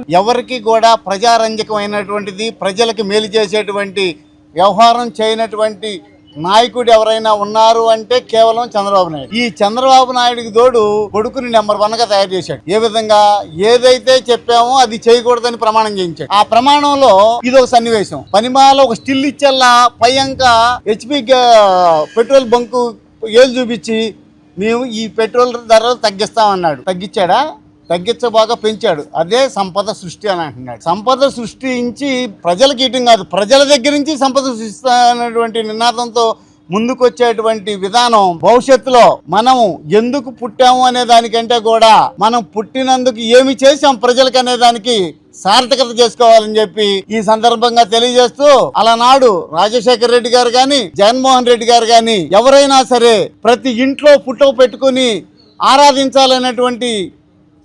ఎవరికి కూడా ప్రజారంజకమైనటువంటిది ప్రజలకు మేలు చేసేటువంటి వ్యవహారం చేయనటువంటి నాయకుడు ఎవరైనా ఉన్నారు అంటే కేవలం చంద్రబాబు నాయుడు. ఈ చంద్రబాబు నాయుడికి తోడు కొడుకుని నెంబర్ 1 గా తయారు చేశాడు. ఏ విధంగా ఏదైతే చెప్పామో అది చేయకూడదని ప్రమాణం చేయించాడు. ఆ ప్రమాణంలో ఇది ఒక సన్నివేశం. పనిమాల ఒక స్టిల్ ఇచ్చేలా పైంక HP పెట్రోల్ బంకు ఏళ్ళు చూపించి మేము ఈ పెట్రోల్ ధరలు తగ్గిస్తామన్నాడు. తగ్గించాడా? తగ్గించబాగా పెంచాడు. అదే సంపద సృష్టి అని అంటున్నాడు. సంపద సృష్టించి ప్రజలకు ఇయటం కాదు, ప్రజల దగ్గర నుంచి సంపద సృష్టిస్తున్నటువంటి నినాదంతో ముందుకొచ్చేటువంటి విధానం భవిష్యత్తులో మనం ఎందుకు పుట్టాము అనే దానికంటే కూడా మనం పుట్టినందుకు ఏమి చేసాం ప్రజలకు అనే దానికి సార్థకత చేసుకోవాలని చెప్పి ఈ సందర్భంగా తెలియజేస్తూ, అలనాడు రాజశేఖర రెడ్డి గారు కానీ జగన్మోహన్ రెడ్డి గారు కానీ ఎవరైనా సరే ప్రతి ఇంట్లో ఫోటో పెట్టుకుని ఆరాధించాలనేటువంటి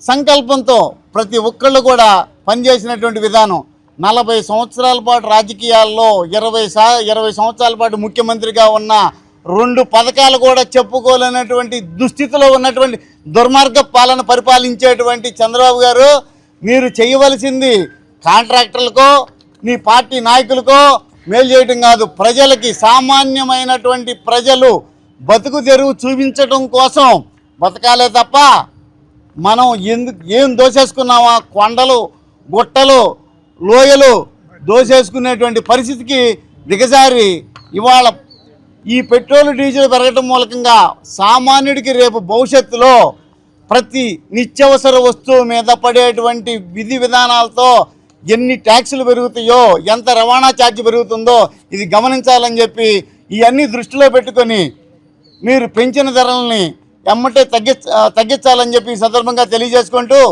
సంకల్పంతో ప్రతి ఒక్కళ్ళు కూడా పనిచేసినటువంటి విధానం 40 సంవత్సరాల పాటు రాజకీయాల్లో 20 సంవత్సరాల పాటు ముఖ్యమంత్రిగా ఉన్న 2 పథకాలు కూడా చెప్పుకోలేనటువంటి దుస్థితిలో ఉన్నటువంటి దుర్మార్గ పాలన పరిపాలించేటువంటి చంద్రబాబు గారు, మీరు చేయవలసింది కాంట్రాక్టర్లకో నీ పార్టీ నాయకులకో మేలు చేయడం కాదు, ప్రజలకి సామాన్యమైనటువంటి ప్రజలు బతుకు తెరువు చూపించడం కోసం బతకాలే తప్ప మనం ఏం దోసేసుకున్నామా, కొండలు గుట్టలు లోయలు దోసేసుకునేటువంటి పరిస్థితికి దిగజారి ఇవాళ ఈ పెట్రోల్ డీజిల్ పెరగటం మూలకంగా సామాన్యుడికి రేపు భవిష్యత్తులో ప్రతి నిత్యావసర వస్తువు మీద పడేటువంటి విధి విధానాలతో ఎన్ని ట్యాక్సులు పెరుగుతాయో, ఎంత రవాణా ఛార్జ్ పెరుగుతుందో ఇది గమనించాలని చెప్పి ఇవన్నీ దృష్టిలో పెట్టుకొని మీరు పెంచిన ధరల్ని ఎమ్మటే తగ్గించాలని చెప్పి ఈ సందర్భంగా తెలియజేసుకుంటూ